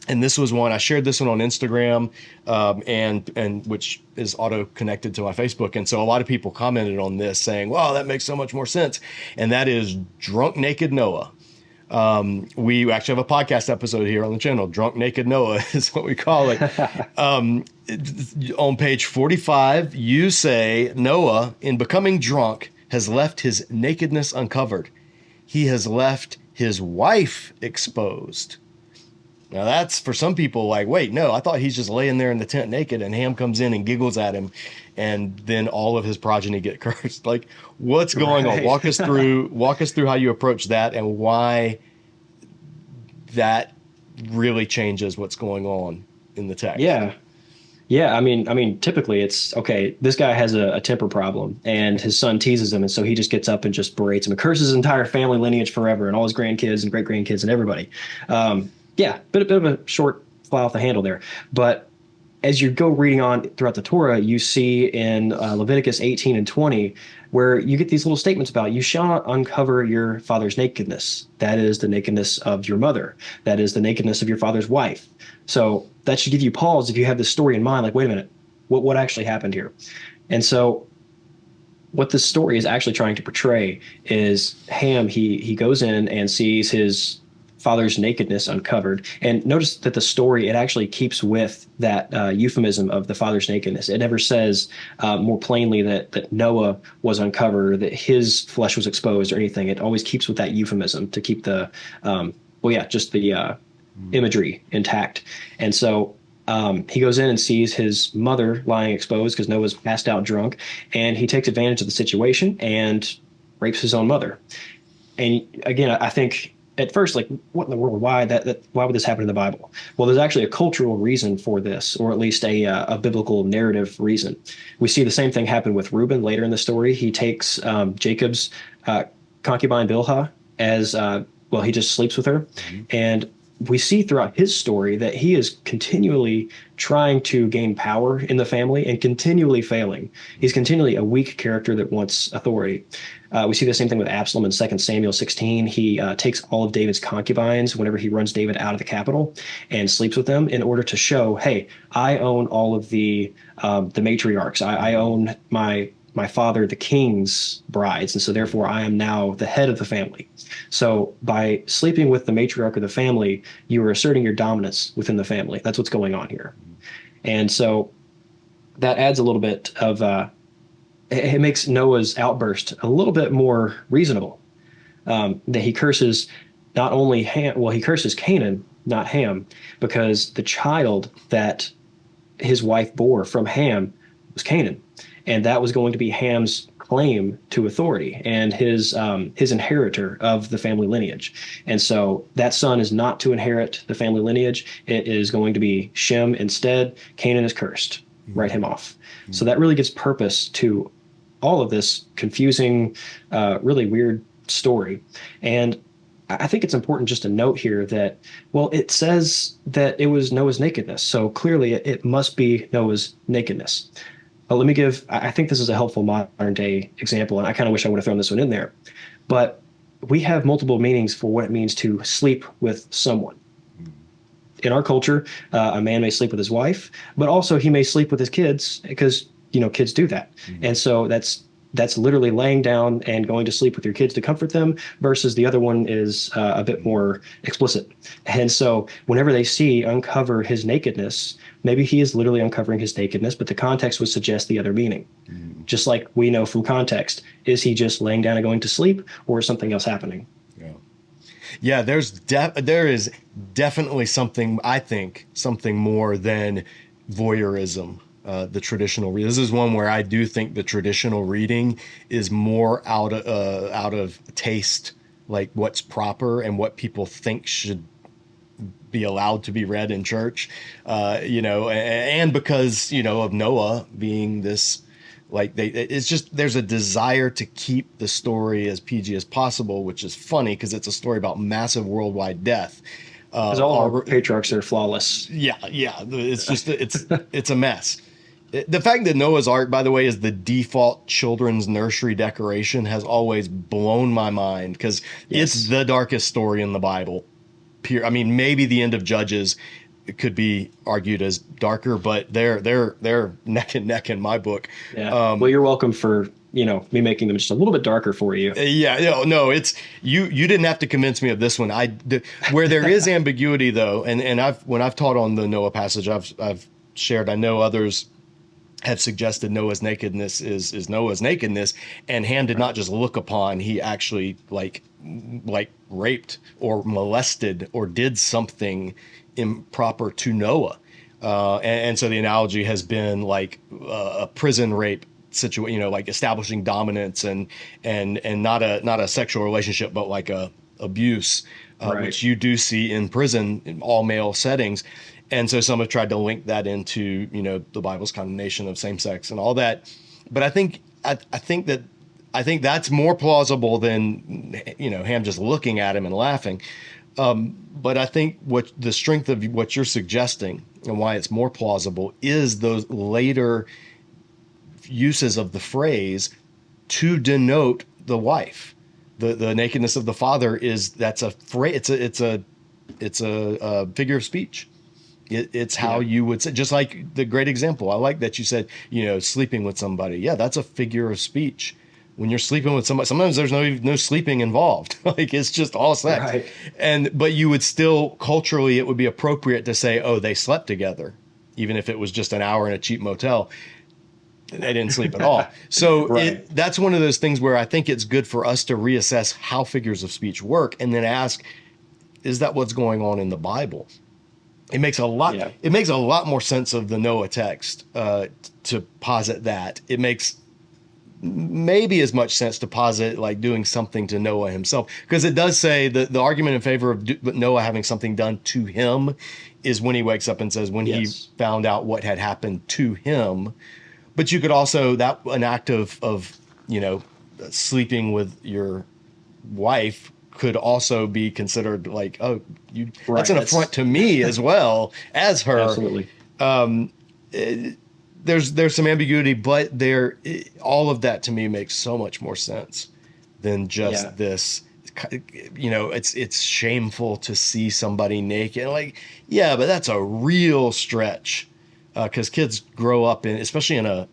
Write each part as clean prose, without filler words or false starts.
And this was one I shared this one on Instagram, and which is auto connected to my Facebook. And so a lot of people commented on this saying, "Wow, that makes so much more sense." And that is Drunk Naked Noah. We actually have a podcast episode here on the channel. Drunk Naked Noah is what we call it. On page 45, you say Noah, in becoming drunk, has left his nakedness uncovered. He has left his wife exposed. Now that's for some people like, wait, no, I thought he's just laying there in the tent naked and Ham comes in and giggles at him and then all of his progeny get cursed. Like, what's going on? Right. Walk us through how you approach that and why that really changes what's going on in the text. Yeah. Yeah, I mean, typically it's okay. This guy has a temper problem, and his son teases him, and so he just gets up and just berates him and curses his entire family lineage forever, and all his grandkids and great grandkids and everybody. Yeah, bit of a short fly off the handle there, but as you go reading on throughout the Torah, you see in Leviticus 18 and 20, where you get these little statements about you shall not uncover your father's nakedness. That is the nakedness of your mother. That is the nakedness of your father's wife. So that should give you pause if you have this story in mind, like, wait a minute, what actually happened here? And so what this story is actually trying to portray is Ham, he goes in and sees his father's nakedness uncovered. And notice that the story, it actually keeps with that euphemism of the father's nakedness. It never says more plainly that Noah was uncovered, or that his flesh was exposed or anything. It always keeps with that euphemism to keep the, just the imagery intact. And so he goes in and sees his mother lying exposed because Noah's passed out drunk, and he takes advantage of the situation and rapes his own mother. And again, I think at first, like, what in the world? Why would this happen in the Bible? Well, there's actually a cultural reason for this, or at least a biblical narrative reason. We see the same thing happen with Reuben later in the story. He takes Jacob's concubine Bilhah as he just sleeps with her, and we see throughout his story that he is continually trying to gain power in the family and continually failing. He's continually a weak character that wants authority. We see the same thing with Absalom in 2 Samuel 16. He takes all of David's concubines whenever he runs David out of the capital and sleeps with them in order to show, hey, I own all of the matriarchs. I own my father, the king's brides, and so therefore I am now the head of the family. So by sleeping with the matriarch of the family, you are asserting your dominance within the family. That's what's going on here. And so that adds a little bit of it makes Noah's outburst a little bit more reasonable. That he curses not only Ham, well, he curses Canaan, not Ham, because the child that his wife bore from Ham was Canaan, and that was going to be Ham's claim to authority and his inheritor of the family lineage. And so that son is not to inherit the family lineage. It is going to be Shem instead. Canaan is cursed. Write him off. So that really gives purpose to all of this confusing, really weird story. And I think it's important just to note here that, well, it says that it was Noah's nakedness. So clearly it must be Noah's nakedness. Let me I think this is a helpful modern day example, and I kind of wish I would have thrown this one in there. But we have multiple meanings for what it means to sleep with someone. In our culture, a man may sleep with his wife, but also he may sleep with his kids because, kids do that. And so that's literally laying down and going to sleep with your kids to comfort them, versus the other one is a bit more explicit. And so whenever they see uncover his nakedness, maybe he is literally uncovering his nakedness, but the context would suggest the other meaning. Just like we know from context, is he just laying down and going to sleep, or is something else happening? Yeah, there is definitely something, I think, something more than voyeurism. The traditional reading. This is one where I do think the traditional reading is more out of taste, like what's proper and what people think should be allowed to be read in church, and because, of Noah being this, like it's just, there's a desire to keep the story as PG as possible, which is funny because it's a story about massive worldwide death. Because all our patriarchs are flawless. Yeah. It's just, it's a mess. The fact that Noah's Ark, by the way, is the default children's nursery decoration has always blown my mind, because it's the darkest story in the Bible. I mean, maybe the end of Judges, it could be argued as darker, but they're neck and neck in my book. Yeah. Well, you're welcome for, me making them just a little bit darker for you. Yeah, no, it's you didn't have to convince me of this one. Where there is ambiguity though, and when I've taught on the Noah passage, I've shared. I know others have suggested Noah's nakedness is Noah's nakedness, and Ham did not just look upon; he actually like raped or molested or did something improper to Noah. And so the analogy has been like a prison rape situation, like establishing dominance and not a sexual relationship, but like a abuse, Right. which you do see in prison in all male settings. And so some have tried to link that into, the Bible's condemnation of same sex and all that. But I think that's more plausible than, Ham just looking at him and laughing. But I think what the strength of what you're suggesting and why it's more plausible is those later uses of the phrase to denote the wife. The nakedness of the father that's a phrase. It's a figure of speech. It's how you would say, just like the great example. I like that you said, sleeping with somebody. Yeah, that's a figure of speech. When you're sleeping with somebody, sometimes there's no sleeping involved. Like it's just all sex. Right. But you would still culturally, it would be appropriate to say, oh, they slept together, even if it was just an hour in a cheap motel. They didn't sleep at all. So Right. that's one of those things where I think it's good for us to reassess how figures of speech work and then ask, is that what's going on in the Bible? It makes a lot. Yeah. It makes a lot more sense of the Noah text to posit that. It makes maybe as much sense to posit like doing something to Noah himself, because it does say that the argument in favor of Noah having something done to him is when he wakes up and says when he found out what had happened to him. But you could also an act of sleeping with your wife could also be considered like, oh, that's an affront to me as well as her. Absolutely. There's some ambiguity, but all of that to me makes so much more sense than just this. It's shameful to see somebody naked. Like, yeah, but that's a real stretch because kids grow up especially in a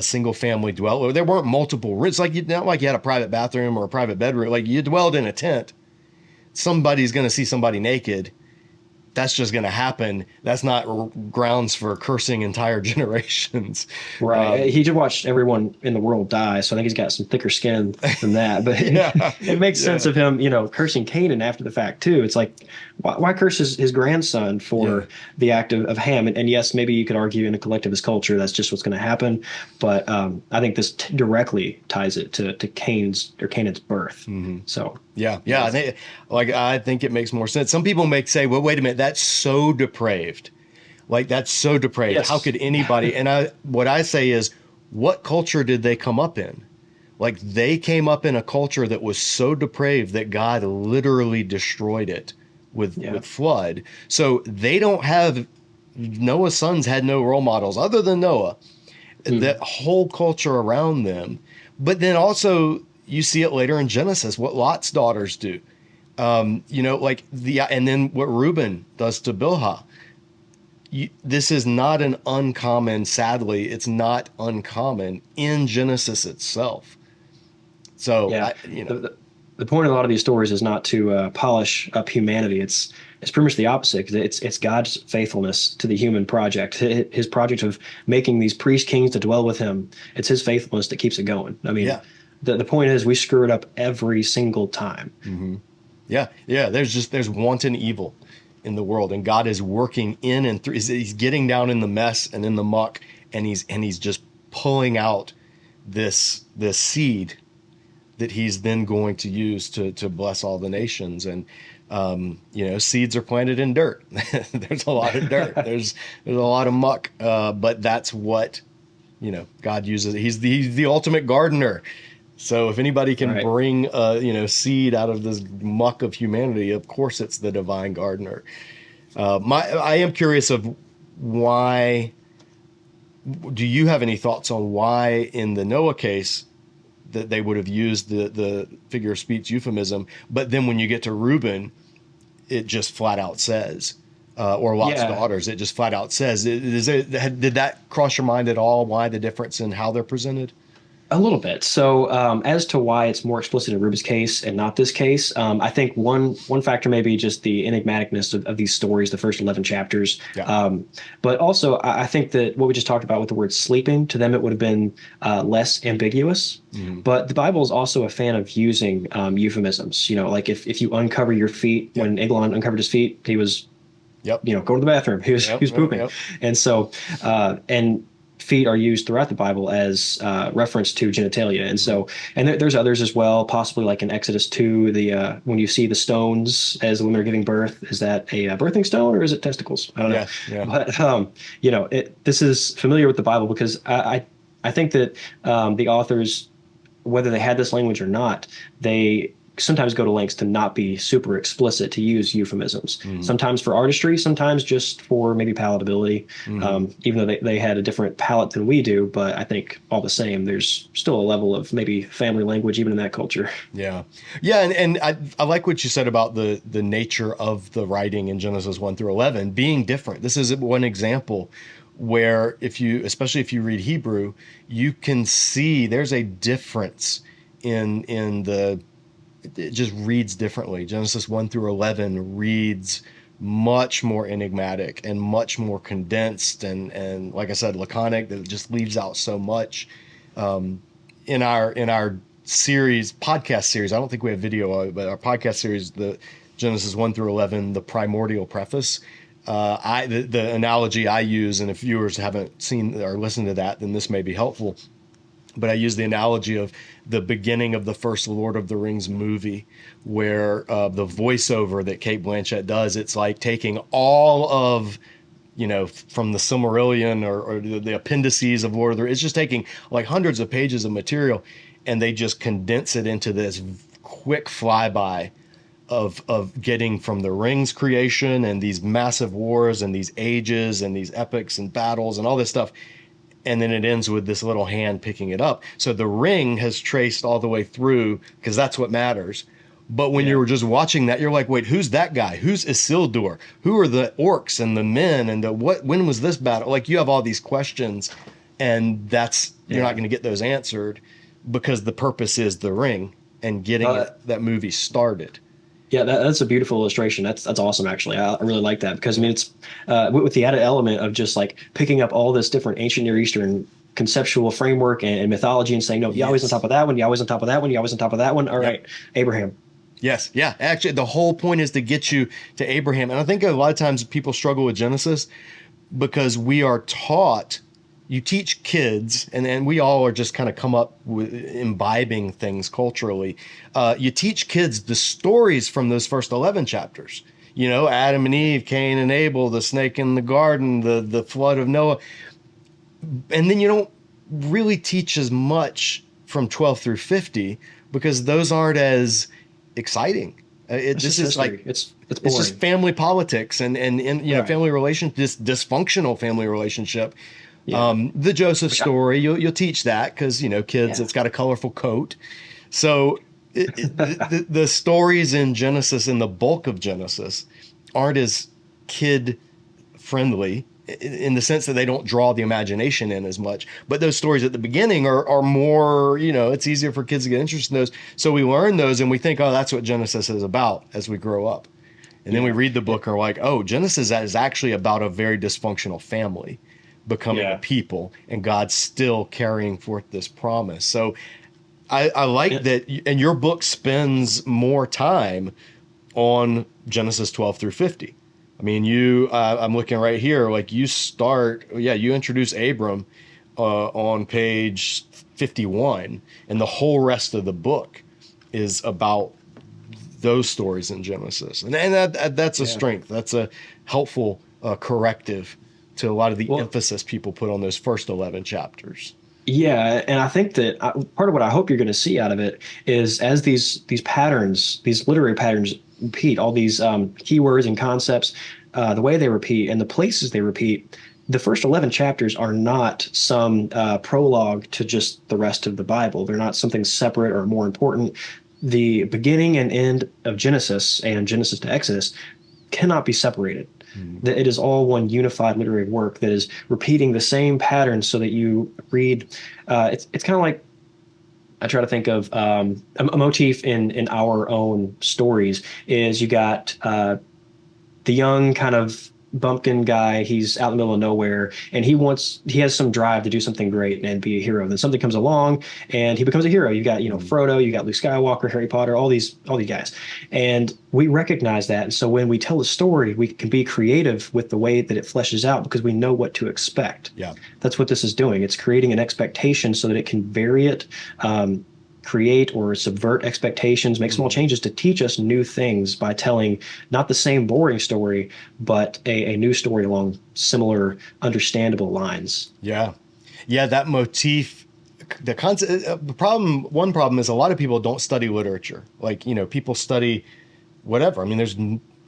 single family dwelling. There weren't multiple rooms. Not like you had a private bathroom or a private bedroom. Like you dwelled in a tent. Somebody's going to see somebody naked. That's just going to happen. That's not grounds for cursing entire generations. Right. He just watched everyone in the world die, so I think he's got some thicker skin than that. But it makes sense of him, cursing Canaan after the fact too. It's like, why curse his grandson for the act of Ham? And yes, maybe you could argue in a collectivist culture that's just what's going to happen. But I think this directly ties it to Canaan's birth. Mm-hmm. So yeah. I think it makes more sense. Some people may say, well, wait a minute, that's so depraved. Like, that's so depraved. Yes. How could anybody? And what I say is, what culture did they come up in? Like, they came up in a culture that was so depraved that God literally destroyed it with flood. So they don't have, Noah's sons had no role models other than Noah. That whole culture around them. But then also, you see it later in Genesis, what Lot's daughters do. And then what Reuben does to Bilhah. This is not an uncommon, sadly, it's not uncommon in Genesis itself. So, the point of a lot of these stories is not to polish up humanity. It's pretty much the opposite. It's God's faithfulness to the human project, his project of making these priest kings to dwell with him. It's his faithfulness that keeps it going. I mean, the point is we screw it up every single time. Mm-hmm. Yeah. There's wanton evil in the world, and God is working in and through. He's getting down in the mess and in the muck, and he's just pulling out this seed that he's then going to use to bless all the nations. And seeds are planted in dirt. There's a lot of dirt. There's a lot of muck. But that's what God uses. He's the ultimate gardener. So if anybody can bring seed out of this muck of humanity, of course it's the divine gardener. I am curious of why. Do you have any thoughts on why in the Noah case that they would have used the figure of speech euphemism, but then when you get to Reuben, it just flat out says or Lot's Yeah, daughters. It just flat out says. Did that cross your mind at all? Why the difference in how they're presented? a little bit. So, as to why it's more explicit in Ruben's case and not this case, I think one factor may be just the enigmaticness of these stories, the first 11 chapters. Yeah. But also, I think that what we just talked about with the word sleeping, to them it would have been less ambiguous. Hmm. But the Bible is also a fan of using euphemisms. Like if you uncover your feet, Yep. when Eglon uncovered his feet, he was Yep. go to the bathroom. He Yep. was Yep. pooping, Yep. and so and feet are used throughout the Bible as reference to genitalia, and Hmm. so there's others as well. Possibly like in Exodus 2, the when you see the stones as the women are giving birth, is that a birthing stone or is it testicles? I don't know, Yeah. Yeah. but this is familiar with the Bible because I think that the authors, whether they had this language or not, they sometimes go to lengths to not be super explicit, to use euphemisms, Hmm. sometimes for artistry, sometimes just for maybe palatability, Hmm. even though they had a different palate than we do. But I think all the same, there's still a level of maybe family language, even in that culture. Yeah. Yeah. And I like what you said about the nature of the writing in Genesis 1 through 11 being different. This is one example where especially if you read Hebrew, you can see there's a difference in it just reads differently. Genesis 1 through 11 reads much more enigmatic and much more condensed and like I said, laconic, that it just leaves out so much. In our series, podcast series, I don't think we have video of it, but our podcast series, the Genesis 1 through 11, the primordial preface, the analogy I use, and if viewers haven't seen or listened to that, then this may be helpful. But I use the analogy of the beginning of the first Lord of the Rings movie, where the voiceover that Kate Blanchett does, it's like taking all of, from the Silmarillion or the appendices of Lord of the Rings. It's just taking like hundreds of pages of material, and they just condense it into this quick flyby of getting from the rings creation and these massive wars and these ages and these epics and battles and all this stuff, and then it ends with this little hand picking it up. So the ring has traced all the way through because that's what matters. But when Yeah. you're just watching that, you're like, wait, who's that guy? Who's Isildur? Who are the orcs and the men and the what? When was this battle? Like you have all these questions, and you're not Yeah. going to get those answered because the purpose is the ring and getting Uh, that movie started. Yeah, that's a beautiful illustration. That's awesome, actually. I really like that because I mean it's with the added element of just like picking up all this different ancient Near Eastern conceptual framework and mythology and saying, no, Yahweh's on top Yes. of that one, Yahweh's on top of that one, Yahweh's on top of that one. All Yep. right, Abraham. Yes, yeah. Actually, the whole point is to get you to Abraham. And I think a lot of times people struggle with Genesis because we are taught, you teach kids, and we all are just kind of come up with imbibing things culturally. You teach kids the stories from those first 11 chapters. Adam and Eve, Cain and Abel, the snake in the garden, the flood of Noah. And then you don't really teach as much from 12 through 50 because those aren't as exciting. It's This just is like history. It's it's just boring. family politics and Right. family relation, this dysfunctional family relationship. Yeah. The Joseph Which story, you'll teach that because kids, yeah. it's got a colorful coat. So the stories in Genesis, in the bulk of Genesis, aren't as kid friendly in the sense that they don't draw the imagination in as much. But those stories at the beginning are more, it's easier for kids to get interested in those. So we learn those and we think, oh, that's what Genesis is about as we grow up. And then we Yeah. read the book and we're like, oh, Genesis is actually about a very dysfunctional family becoming a Yeah. people and God still carrying forth this promise. So I like Yeah. that. And your book spends more time on Genesis 12 through 50. I mean, I'm looking right here, like you introduce Abram on page 51, and the whole rest of the book is about those stories in Genesis. And that's a Yeah. strength. That's a helpful corrective to a lot of the Well, emphasis people put on those first 11 chapters. yeah, and I think that part of what I hope you're going to see out of it is as these patterns, these literary patterns repeat, all these keywords and concepts, the way they repeat and the places they repeat. The first 11 chapters are not some prologue to just the rest of the Bible. They're not something separate or more important. The beginning and end of Genesis and Genesis to Exodus cannot be separated. Mm. That it is all one unified literary work that is repeating the same patterns so that you read. It's kind of like I try to think of a motif in our own stories is you got the young kind of bumpkin guy. He's out in the middle of nowhere and he has some drive to do something great and be a hero. Then something comes along and he becomes a hero. You got, Mm. Frodo, you got Luke Skywalker, Harry Potter, all these guys. And we recognize that. And so when we tell a story, we can be creative with the way that it fleshes out because we know what to expect. Yeah. That's what this is doing. It's creating an expectation so that it can vary it, create or subvert expectations, make small Mm. changes to teach us new things by telling not the same boring story, but a new story along similar, understandable lines. Yeah. Yeah. That motif, the concept, one problem is a lot of people don't study literature. Like, people study whatever. I mean, there's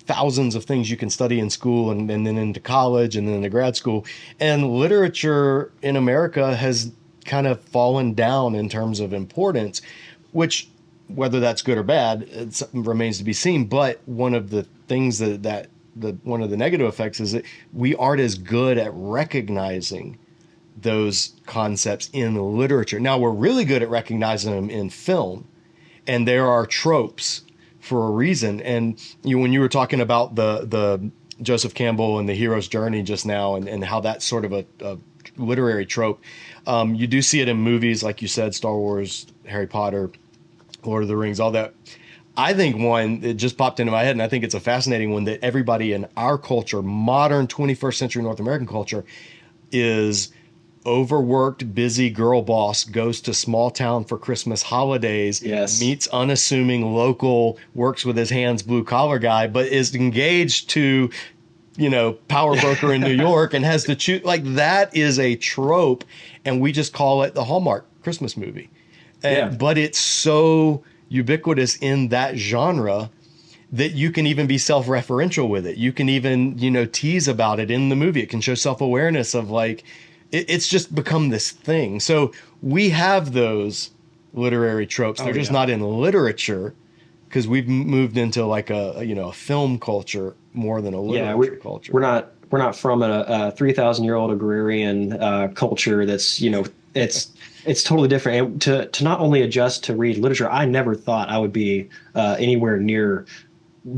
thousands of things you can study in school and then into college and then into grad school. And literature in America has kind of fallen down in terms of importance, which, whether that's good or bad, it remains to be seen. But one of the things one of the negative effects is that we aren't as good at recognizing those concepts in literature. Now, we're really good at recognizing them in film, and there are tropes for a reason. And when you were talking about the Joseph Campbell and the hero's journey just now, and how that's sort of a literary trope, you do see it in movies, like you said, Star Wars, Harry Potter, Lord of the Rings, all that. I think one that just popped into my head, and I think it's a fascinating one, that everybody in our culture, modern 21st century North American culture, is overworked, busy girl boss goes to small town for Christmas holidays, Yes. meets unassuming local, works with his hands, blue collar guy, but is engaged to, power broker in New York and has to choose. Like, that is a trope. And we just call it the Hallmark Christmas movie. Yeah. But it's so ubiquitous in that genre that you can even be self-referential with it. You can even, tease about it in the movie. It can show self-awareness of, like, it's just become this thing. So we have those literary tropes. They're just not in literature because we've moved into like a film culture more than a literature culture. We're not from a 3,000-year-old agrarian culture that's, it's totally different. And to not only adjust to read literature, I never thought I would be anywhere near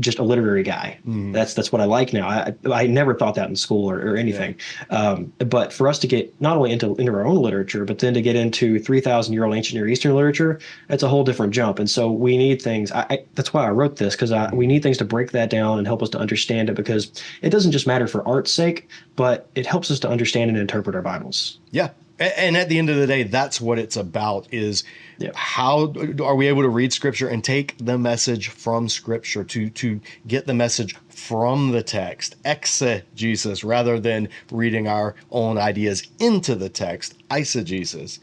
just a literary guy. That's what I like now. I never thought that in school or anything. Yeah. But for us to get not only into our own literature, but then to get into 3,000-year-old ancient Near Eastern literature, it's a whole different jump. And so we need things. That's why I wrote this, because we need things to break that down and help us to understand it, because it doesn't just matter for art's sake, but it helps us to understand and interpret our Bibles. Yeah. And at the end of the day, that's what it's about, is how are we able to read Scripture and take the message from Scripture to get the message from the text, exegesis, rather than reading our own ideas into the text, eisegesis.